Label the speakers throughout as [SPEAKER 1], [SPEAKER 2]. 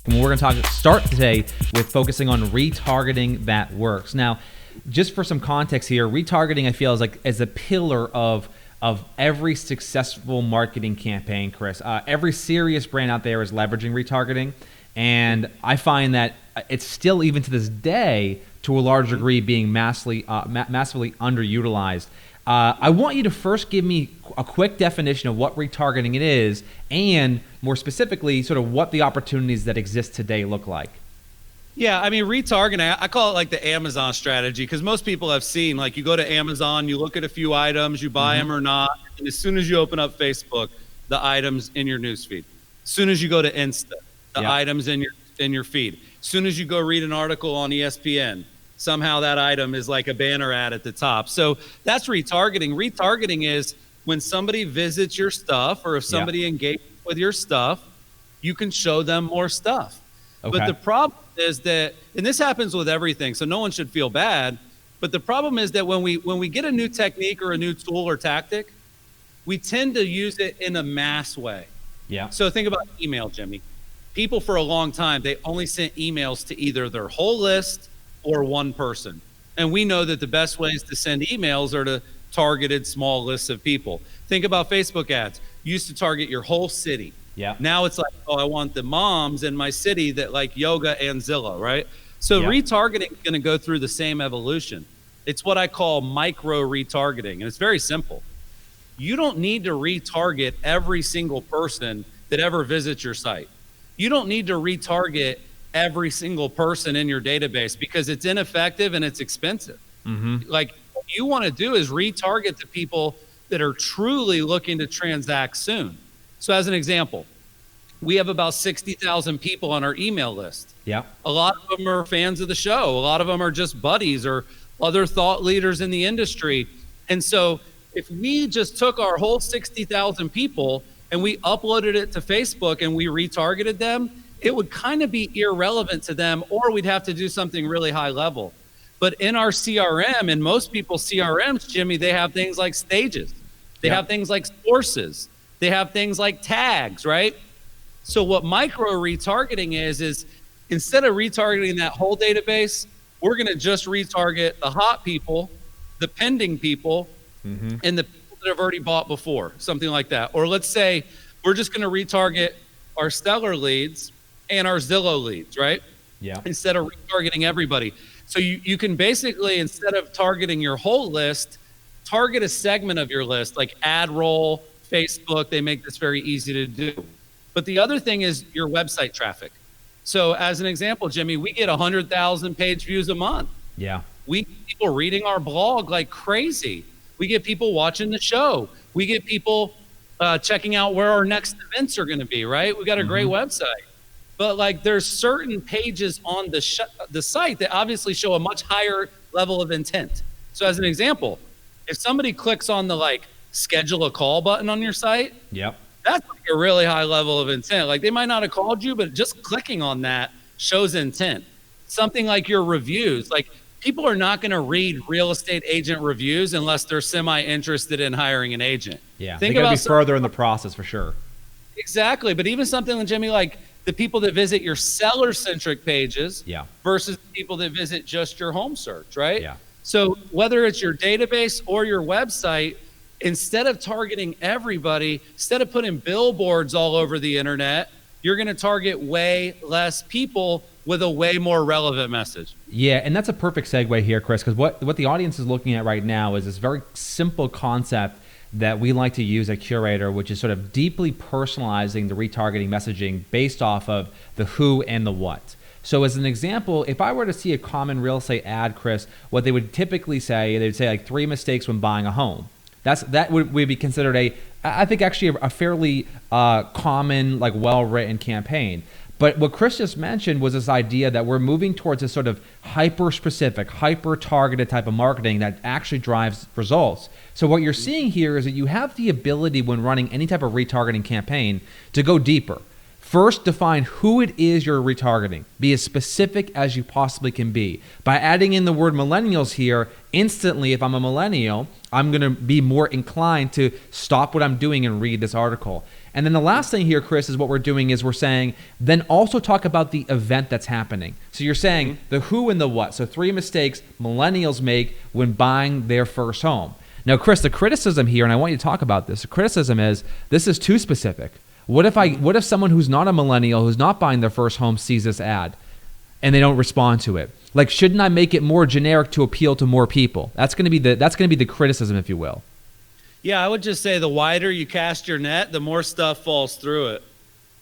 [SPEAKER 1] And we're going to start today with focusing on retargeting that works. Now, just for some context here, retargeting I feel is a pillar of every successful marketing campaign, Chris. Every serious brand out there is leveraging retargeting, and I find that it's still, even to this day, to a large degree, being massively underutilized. I want you to first give me a quick definition of what retargeting it is, and more specifically, sort of what the opportunities that exist today look like.
[SPEAKER 2] Yeah, I mean, retargeting, I call it like the Amazon strategy, because most people have seen, like, you go to Amazon, you look at a few items, you buy them or not, and as soon as you open up Facebook, the items in your newsfeed. As soon as you go to Insta, the items in your feed. As soon as you go read an article on ESPN, somehow that item is like a banner ad at the top. So that's retargeting. Retargeting is when somebody visits your stuff, or if somebody engages with your stuff, you can show them more stuff. Okay. But the problem is that, and this happens with everything, so no one should feel bad, but the problem is that when we get a new technique or a new tool or tactic, we tend to use it in a mass way. Yeah. So think about email, Jimmy. People for a long time, they only sent emails to either their whole list or one person. And we know that the best ways to send emails are to targeted small lists of people. Think about Facebook ads. You used to target your whole city. Yeah. Now it's like, oh, I want the moms in my city that like yoga and Zillow, right? So retargeting is going to go through the same evolution. It's what I call micro retargeting, and it's very simple. You don't need to retarget every single person that ever visits your site. You don't need to retarget every single person in your database, because it's ineffective and it's expensive. Like, what you want to do is retarget the people that are truly looking to transact soon. So as an example, we have about 60,000 people on our email list. Yeah. A lot of them are fans of the show. A lot of them are just buddies or other thought leaders in the industry. And so if we just took our whole 60,000 people and we uploaded it to Facebook and we retargeted them, it would kind of be irrelevant to them, or we'd have to do something really high level. But in our CRM, and most people's CRMs, Jimmy, they have things like stages. They have things like sources. They have things like tags, right? So what micro retargeting is instead of retargeting that whole database, we're going to just retarget the hot people, the pending people, and the people that have already bought before, something like that. Or let's say we're just going to retarget our Stellar leads and our Zillow leads, right? Yeah. Instead of retargeting everybody. So you can basically, instead of targeting your whole list, target a segment of your list, like ad roll, Facebook. They make this very easy to do. But the other thing is your website traffic. So as an example, Jimmy, we get 100,000 page views a month. Yeah. We get people reading our blog like crazy. We get people watching the show. We get people checking out where our next events are going to be, right? We got a great website. But like, there's certain pages on the site that obviously show a much higher level of intent. So as an example, if somebody clicks on the like schedule a call button on your site, that's like a really high level of intent. Like, they might not have called you, but just clicking on that shows intent. Something like your reviews, like, people are not going to read real estate agent reviews unless they're semi-interested in hiring an agent. Yeah,
[SPEAKER 1] they got to be further in the process for sure.
[SPEAKER 2] Exactly, but even something, Jimmy, like the people that visit your seller-centric pages versus people that visit just your home search, right? Yeah. So whether it's your database or your website, instead of targeting everybody, instead of putting billboards all over the internet, you're going to target way less people with a way more relevant message.
[SPEAKER 1] Yeah, and that's a perfect segue here, Chris, because what the audience is looking at right now is this very simple concept that we like to use at Curator, which is sort of deeply personalizing the retargeting messaging based off of the who and the what. So as an example, if I were to see a common real estate ad, Chris, what they would typically say, they would say like 3 mistakes when buying a home. That would be considered I think actually a fairly common, like well-written campaign. But what Chris just mentioned was this idea that we're moving towards this sort of hyper-specific, hyper-targeted type of marketing that actually drives results. So what you're seeing here is that you have the ability when running any type of retargeting campaign to go deeper. First, define who it is you're retargeting. Be as specific as you possibly can be. By adding in the word millennials here, instantly, if I'm a millennial, I'm going to be more inclined to stop what I'm doing and read this article. And then the last thing here, Chris, is what we're doing is we're saying, then also talk about the event that's happening. So you're saying the who and the what. So 3 mistakes millennials make when buying their first home. Now, Chris, the criticism here, and I want you to talk about this, the criticism is this is too specific. What if someone who's not a millennial, who's not buying their first home, sees this ad and they don't respond to it? Like, shouldn't I make it more generic to appeal to more people? That's going to be the criticism, if you will.
[SPEAKER 2] Yeah, I would just say the wider you cast your net, the more stuff falls through it.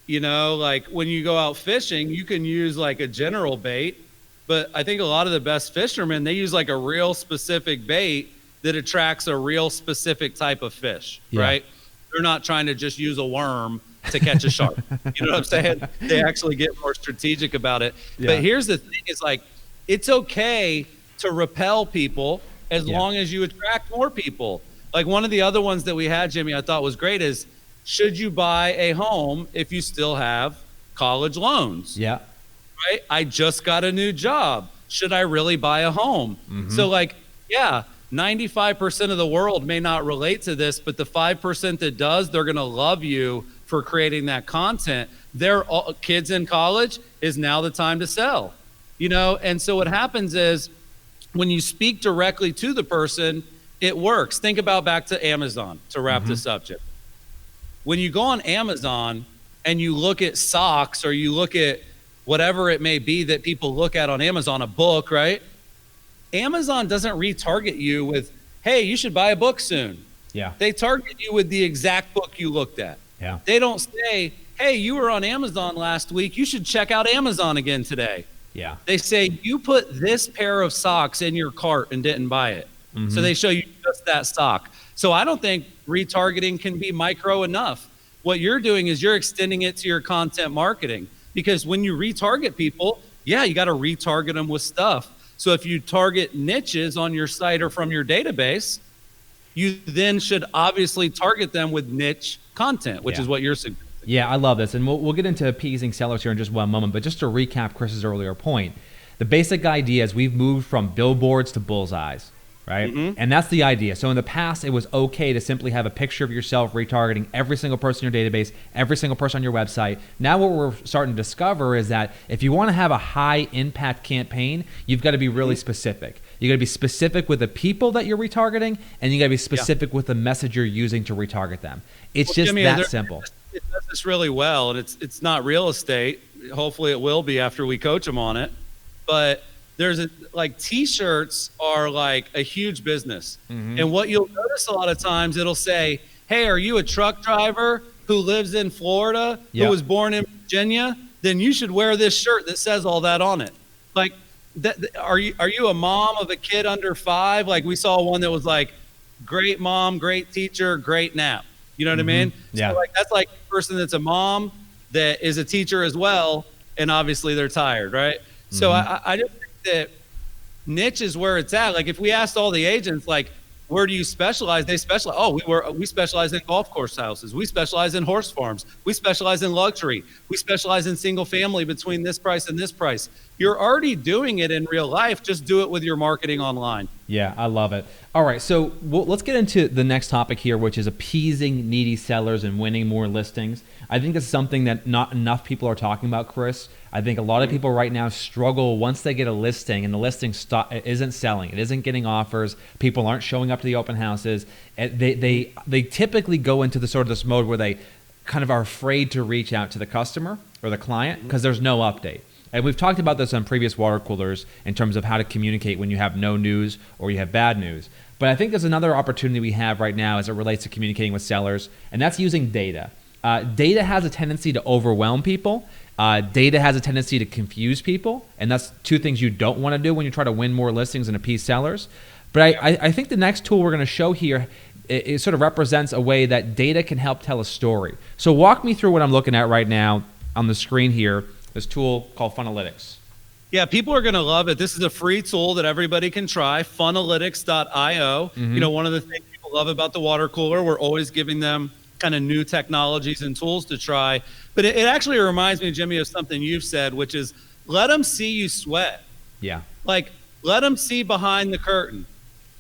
[SPEAKER 2] You know, like when you go out fishing, you can use like a general bait, but I think a lot of the best fishermen, they use like a real specific bait that attracts a real specific type of fish, right? They're not trying to just use a worm to catch a shark. You know what I'm saying? They actually get more strategic about it. But here's the thing, is like, it's okay to repel people as long as you attract more people. Like one of the other ones that we had, Jimmy, I thought was great is, should you buy a home if you still have college loans? Yeah. Right? I just got a new job. Should I really buy a home? So like, 95% of the world may not relate to this, but the 5% that does, they're going to love you for creating that content. Their kids in college is now the time to sell, you know? And so what happens is when you speak directly to the person, it works. Think about back to Amazon to wrap this up, Jim. When you go on Amazon and you look at socks or you look at whatever it may be that people look at on Amazon, a book, right? Amazon doesn't retarget you with, hey, you should buy a book soon. Yeah. They target you with the exact book you looked at. Yeah. They don't say, hey, you were on Amazon last week. You should check out Amazon again today. Yeah. They say, you put this pair of socks in your cart and didn't buy it. So they show you just that sock. So I don't think retargeting can be micro enough. What you're doing is you're extending it to your content marketing, because when you retarget people, you got to retarget them with stuff. So if you target niches on your site or from your database, you then should obviously target them with niche content, which is what you're suggesting.
[SPEAKER 1] Yeah, I love this. And we'll get into appeasing sellers here in just one moment. But just to recap Chris's earlier point, the basic idea is we've moved from billboards to bullseyes, right? And that's the idea. So in the past, it was okay to simply have a picture of yourself retargeting every single person in your database, every single person on your website. Now what we're starting to discover is that if you want to have a high impact campaign, you've got to be really specific. You got to be specific with the people that you're retargeting, and you got to be specific with the message you're using to retarget them. It's just Jimmy, that simple.
[SPEAKER 2] It does this really well, and it's not real estate. Hopefully it will be after we coach them on it. But like t-shirts are like a huge business. And what you'll notice a lot of times, it'll say, hey, are you a truck driver who lives in Florida, who was born in Virginia? Then you should wear this shirt that says all that on it. Like, are you a mom of a kid under 5? Like we saw one that was like, great mom, great teacher, great nap. You know what I mean? So like, that's like a person that's a mom that is a teacher as well. And obviously they're tired, right? So I just think that niche is where it's at. Like if we asked all the agents, like, where do you specialize? They specialize. Oh, we specialize in golf course houses. We specialize in horse farms. We specialize in luxury. We specialize in single family between this price and this price. You're already doing it in real life. Just do it with your marketing online.
[SPEAKER 1] Yeah, I love it. All right, so let's get into the next topic here, which is appeasing needy sellers and winning more listings. I think it's something that not enough people are talking about, Chris. I think a lot of people right now struggle once they get a listing and the listing isn't selling. It isn't getting offers. People aren't showing up to the open houses. They typically go into this mode where they kind of are afraid to reach out to the customer or the client because there's no update. And we've talked about this on previous water coolers in terms of how to communicate when you have no news or you have bad news. But I think there's another opportunity we have right now as it relates to communicating with sellers, and that's using data. Data has a tendency to overwhelm people. Data has a tendency to confuse people, and that's two things you don't want to do when you try to win more listings and appease sellers. But I think the next tool we're going to show here, it sort of represents a way that data can help tell a story. So walk me through what I'm looking at right now on the screen here, this tool called Funalytics.
[SPEAKER 2] Yeah, people are going to love it. This is a free tool that everybody can try, funalytics.io. You know, one of the things people love about the water cooler, we're always giving them kind of new technologies and tools to try. But it actually reminds me, Jimmy, of something you've said, which is let them see you sweat.
[SPEAKER 1] Yeah.
[SPEAKER 2] Like, let them see behind the curtain.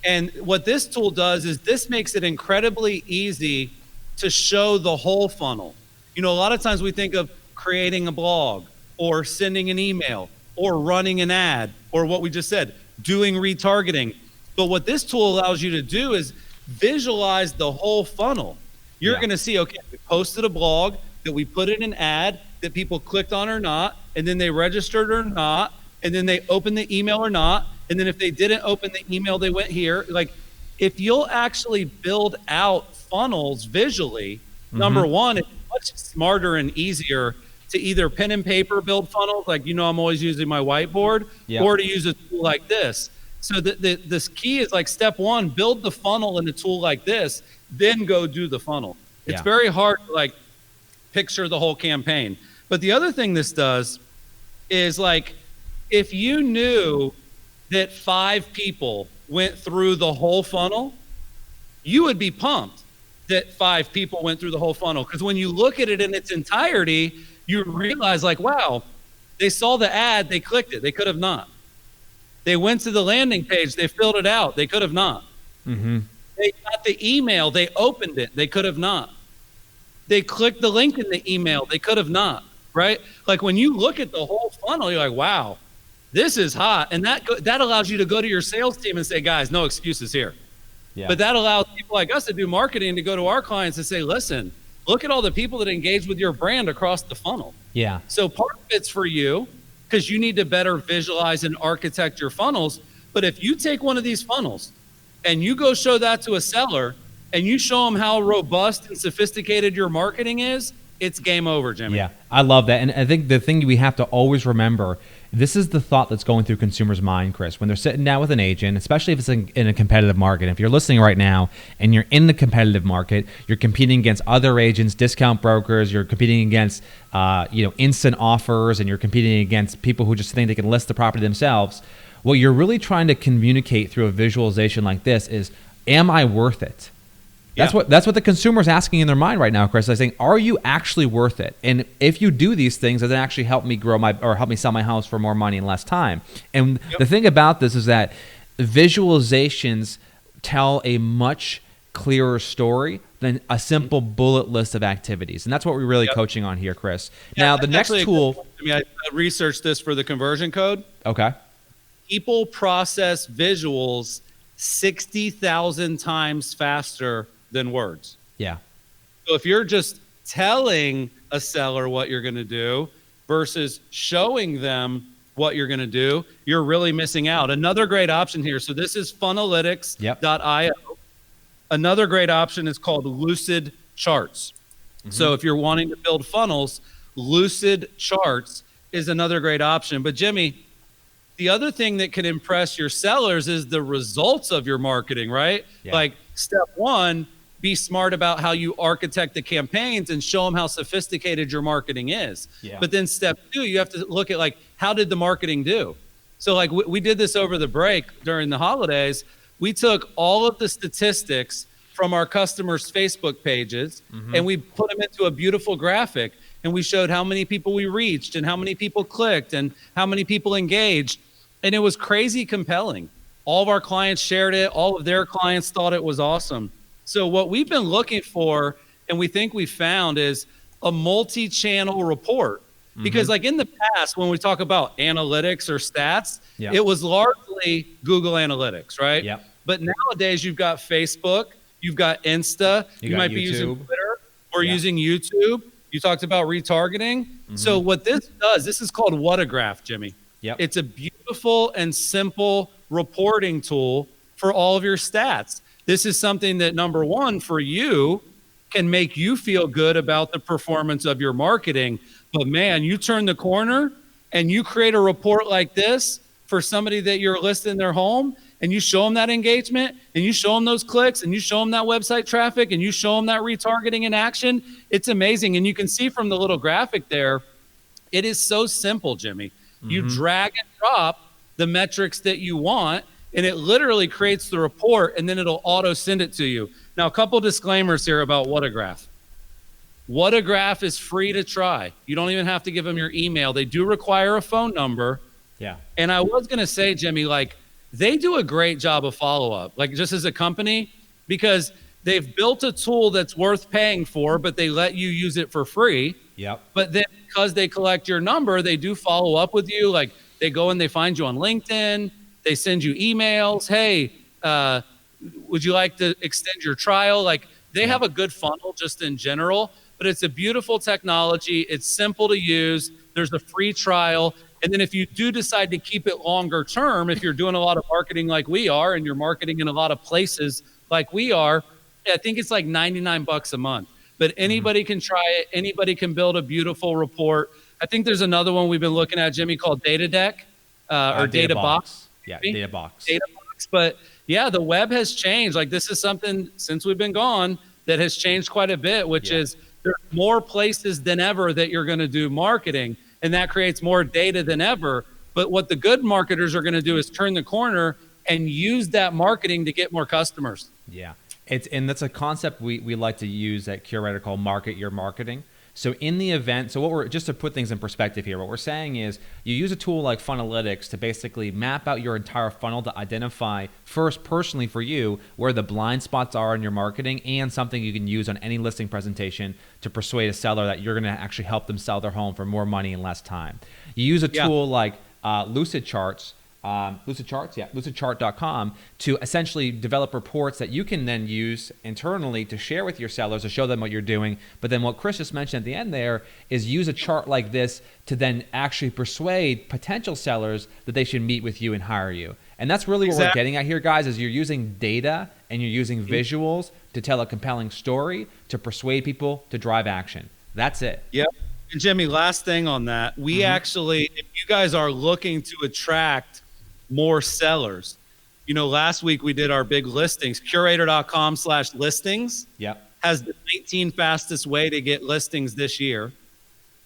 [SPEAKER 2] And what this tool does is this makes it incredibly easy to show the whole funnel. You know, a lot of times we think of creating a blog or sending an email or running an ad or what we just said, doing retargeting. But what this tool allows you to do is visualize the whole funnel. You're going to see, okay, we posted a blog, that we put in an ad, that people clicked on or not, and then they registered or not, and then they opened the email or not, and then if they didn't open the email, they went here. Like, if you'll actually build out funnels visually, number one, it's much smarter and easier to either pen and paper build funnels, like, you know, I'm always using my whiteboard, or to use a tool like this. So this key is like step one, build the funnel in a tool like this, then go do the funnel. It's very hard to like picture the whole campaign. But the other thing this does is, like, if you knew that 5 people went through the whole funnel, you would be pumped that 5 people went through the whole funnel. Because when you look at it in its entirety, you realize, like, wow, they saw the ad, they clicked it, they could have not. They went to the landing page, they filled it out, they could have not. They got the email, they opened it, they could have not. They clicked the link in the email, they could have not, right? Like, when you look at the whole funnel, you're like, wow, this is hot. And that allows you to go to your sales team and say, guys, no excuses here. But that allows people like us to do marketing to go to our clients and say, listen, look at all the people that engage with your brand across the funnel. So part of it's for you, because you need to better visualize and architect your funnels. But if you take one of these funnels and you go show that to a seller and you show them how robust and sophisticated your marketing is, it's game over, Jimmy.
[SPEAKER 1] Yeah, I love that. And I think the thing we have to always remember, this is the thought that's going through consumers' mind, Chris, when they're sitting down with an agent, especially if it's in a competitive market. If you're listening right now and you're in the competitive market, you're competing against other agents, discount brokers, you're competing against instant offers, and you're competing against people who just think they can list the property themselves. What you're really trying to communicate through a visualization like this is, am I worth it? That's what the consumer's asking in their mind right now, Chris. They're saying, are you actually worth it? And if you do these things, does it actually help me help me sell my house for more money in less time? And the thing about this is that visualizations tell a much clearer story than a simple bullet list of activities. And that's what we're really coaching on here, Chris. Now, the next tool.
[SPEAKER 2] I researched this for the conversion code.
[SPEAKER 1] Okay.
[SPEAKER 2] People process visuals 60,000 times faster than words. So if you're just telling a seller what you're going to do versus showing them what you're going to do, you're really missing out. Another great option here. So this is funalytics.io. Another great option is called Lucid Charts. So if you're wanting to build funnels, Lucid Charts is another great option. But Jimmy, the other thing that can impress your sellers is the results of your marketing, right? Like, step one, be smart about how you architect the campaigns and show them how sophisticated your marketing is. But then step two, you have to look at, like, how did the marketing do? So, like, we did this over the break during the holidays. We took all of the statistics from our customers' Facebook pages and we put them into a beautiful graphic, and we showed how many people we reached and how many people clicked and how many people engaged. And it was crazy compelling. All of our clients shared it. All of their clients thought it was awesome. So what we've been looking for, and we think we found, is a multi-channel report. Because, like, in the past, when we talk about analytics or stats, it was largely Google Analytics, right? But nowadays, you've got Facebook, you've got Insta, you might be using Twitter or using YouTube. You talked about retargeting. So what this does, this is called Whatagraph, Jimmy. It's a beautiful and simple reporting tool for all of your stats. This is something that, number one, for you, can make you feel good about the performance of your marketing. But man, you turn the corner and you create a report like this for somebody that you're listing their home, and you show them that engagement, and you show them those clicks, and you show them that website traffic, and you show them that retargeting in action. It's amazing. And you can see from the little graphic there, it is so simple, Jimmy. You drag and drop the metrics that you want, and it literally creates the report, and then it'll auto send it to you. Now, a couple disclaimers here about Whatagraph. Whatagraph is free to try. You don't even have to give them your email. They do require a phone number.
[SPEAKER 1] Yeah.
[SPEAKER 2] And I was going to say, Jimmy, like they do a great job of follow-up, like just as a company, because they've built a tool that's worth paying for, but they let you use it for free.
[SPEAKER 1] Yep.
[SPEAKER 2] But then because they collect your number, they do follow up with you. Like they go and they find you on LinkedIn. They send you emails. Hey, would you like to extend your trial? Like they have a good funnel just in general, but it's a beautiful technology. It's simple to use. There's a free trial. And then if you do decide to keep it longer term, if you're doing a lot of marketing like we are, and you're marketing in a lot of places like we are, I think it's like $99 a month. But anybody can try it. Anybody can build a beautiful report. I think there's another one we've been looking at, Jimmy, called Data Deck or Data Box.
[SPEAKER 1] Yeah, Data Box.
[SPEAKER 2] Data Box. But yeah, the web has changed. Like this is something since we've been gone that has changed quite a bit, which is there's more places than ever that you're going to do marketing, and that creates more data than ever. But what the good marketers are going to do is turn the corner and use that marketing to get more customers.
[SPEAKER 1] Yeah. And that's a concept we like to use at Curator called market your marketing. So in the event, so what we're, just to put things in perspective here, what we're saying is you use a tool like Funnelytics to basically map out your entire funnel to identify first personally for you where the blind spots are in your marketing, and something you can use on any listing presentation to persuade a seller that you're going to actually help them sell their home for more money in less time. You use a tool like lucidchart.com to essentially develop reports that you can then use internally to share with your sellers to show them what you're doing. But then what Chris just mentioned at the end there is use a chart like this to then actually persuade potential sellers that they should meet with you and hire you. And that's really what we're getting at here, guys, is you're using data and you're using visuals to tell a compelling story, to persuade people to drive action. That's it.
[SPEAKER 2] Yep. And Jimmy, last thing on that, we actually, if you guys are looking to attract more sellers, you know, last week we did our big listings. Curator.com/listings has the 19 fastest way to get listings this year.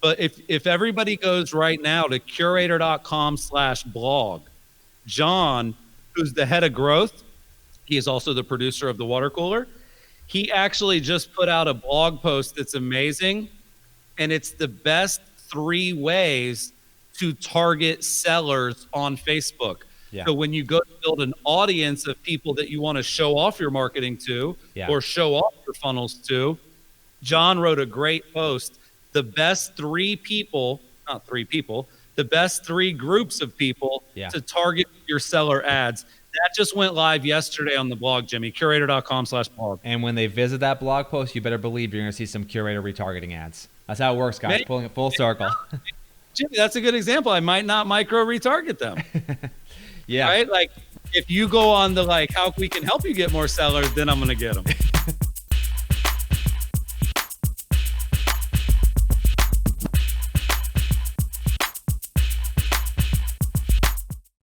[SPEAKER 2] But if everybody goes right now to Curator.com/blog, John, who's the head of growth, he is also the producer of the water cooler. He actually just put out a blog post that's amazing. And it's the best 3 ways to target sellers on Facebook. So when you go to build an audience of people that you want to show off your marketing to or show off your funnels to, John wrote a great post. The best 3 people, not 3 people, the best 3 groups of people to target your seller ads. That just went live yesterday on the blog, Jimmy, Curator.com/blog.
[SPEAKER 1] And when they visit that blog post, you better believe you're going to see some Curator retargeting ads. That's how it works, guys. Pulling it full circle.
[SPEAKER 2] Jimmy, that's a good example. I might not micro retarget them.
[SPEAKER 1] Yeah.
[SPEAKER 2] Right? Like if you go on the like how we can help you get more sellers, then I'm going to get them.